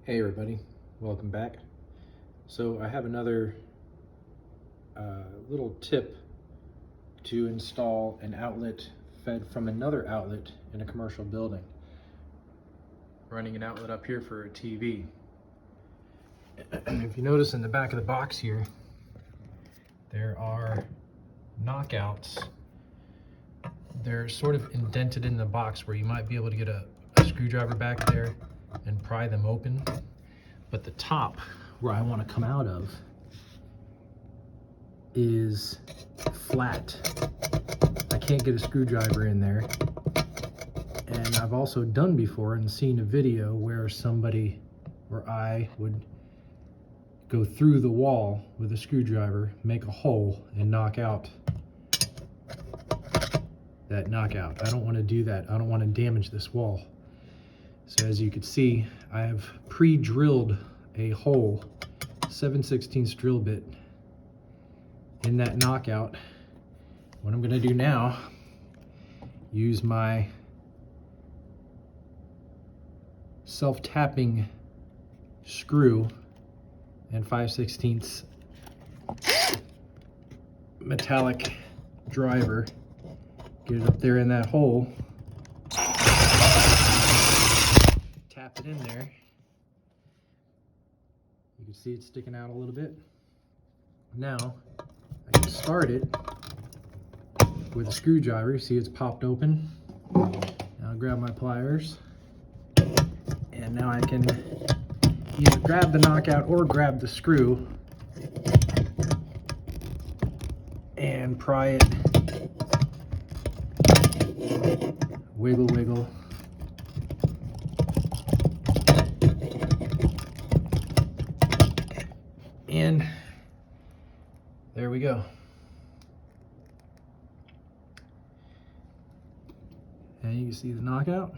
Hey everybody, welcome back. So I have another little tip to install an outlet fed from another outlet in a commercial building. Running an outlet up here for a TV. If you notice in the back of the box here, there are knockouts. They're sort of indented in the box where you might be able to get a screwdriver back there and pry them open. But the top, where I want to come out of, is flat. I can't get a screwdriver in there. And I've also done before and seen a video where somebody or I would go through the wall with a screwdriver, make a hole, and knock out that knockout. I don't want to do that. I don't want to damage this wall. So as you can see, I have pre-drilled a hole, 7/16 drill bit, in that knockout. What I'm going to do now, use my self-tapping screw and 5/16 metallic driver, get it up there in that hole, tap it in there. You can see it sticking out a little bit. Now I can start it with a screwdriver. You see it's popped open. Now I'll grab my pliers, and now I can either grab the knockout or grab the screw and pry it. Wiggle, wiggle. And there we go. And you can see the knockout.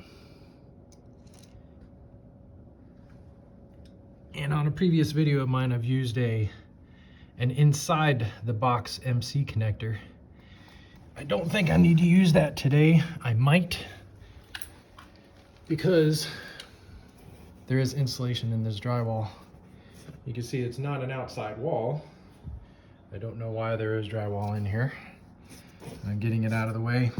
And on a previous video of mine, I've used an inside the box MC connector. I don't think I need to use that today. I might, because there is insulation in this drywall. You can see it's not an outside wall. I don't know why there is drywall in here. I'm getting it out of the way.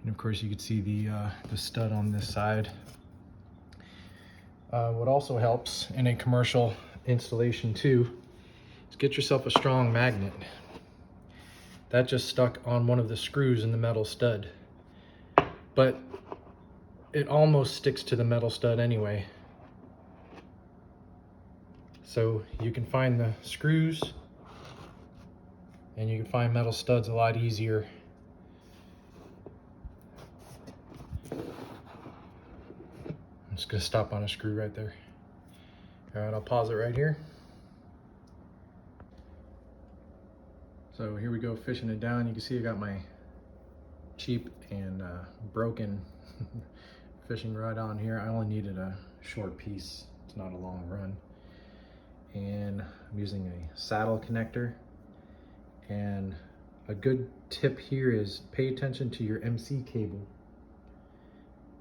And of course you can see the stud on this side. What also helps in a commercial installation too is get yourself a strong magnet. That just stuck on one of the screws in the metal stud. But it almost sticks to the metal stud anyway. So you can find the screws and you can find metal studs a lot easier. I'm just gonna stop on a screw right there. All right, I'll pause it right here. So here we go, fishing it down. You can see I got my cheap and broken fishing rod on here. I only needed a short piece. It's not a long run. And I'm using a saddle connector. And a good tip here is pay attention to your MC cable.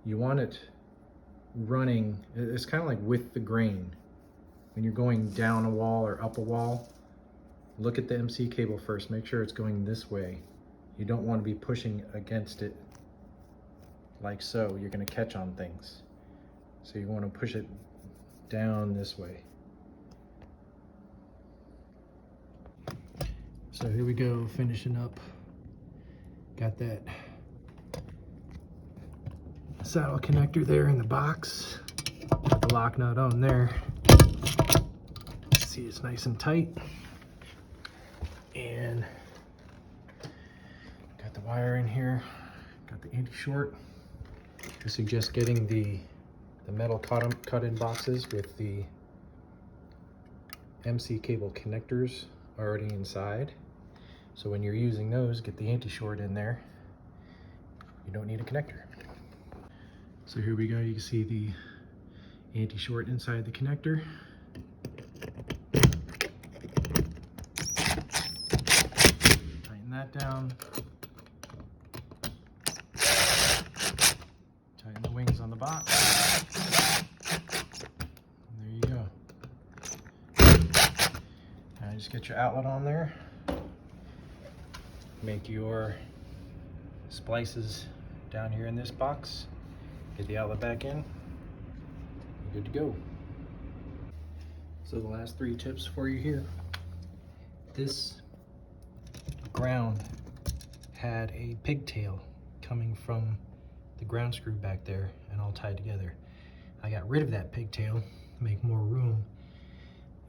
You want it running, it's kind of like with the grain. When you're going down a wall or up a wall, look at the MC cable first, make sure it's going this way. You don't want to be pushing against it like so. You're going to catch on things. So you want to push it down this way. So here we go, finishing up. Got that saddle connector there in the box. Got the lock nut on there. See, it's nice and tight. And got the wire in here. Got the anti-short. I suggest getting the metal cut-in boxes with the MC cable connectors already inside. So when you're using those, get the anti-short in there. You don't need a connector. So here we go, you can see the anti-short inside the connector. Tighten that down. Tighten the wings on the box. Just get your outlet on there. Make your splices down here in this box. Get the outlet back in. You're good to go. So the last 3 tips for you here. This ground had a pigtail coming from the ground screw back there and all tied together. I got rid of that pigtail to make more room.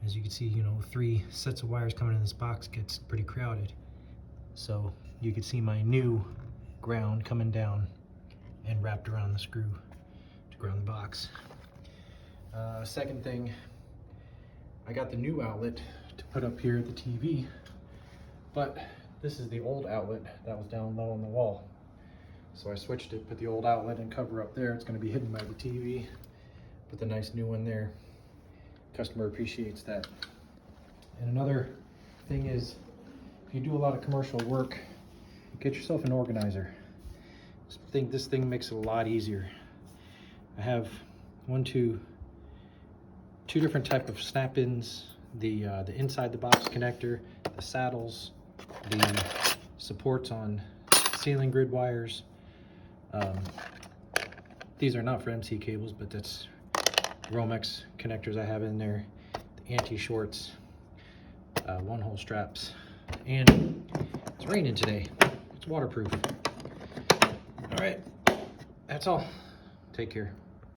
As you can see, you know, 3 sets of wires coming in this box gets pretty crowded. So you can see my new ground coming down and wrapped around the screw to ground the box. Second thing, I got the new outlet to put up here at the TV, but this is the old outlet that was down low on the wall. So I switched it, put the old outlet and cover up there. It's going to be hidden by the TV. Put the nice new one there. Customer appreciates that. And another thing is, if you do a lot of commercial work, get yourself an organizer. I think this thing makes it a lot easier. I have two different type of snap-ins, the inside the box connector, the saddles, the supports on ceiling grid wires. These are not for MC cables, but that's Romex connectors I have in there, the anti-shorts, 1-hole straps, and it's raining today. It's waterproof. All right, that's all. Take care.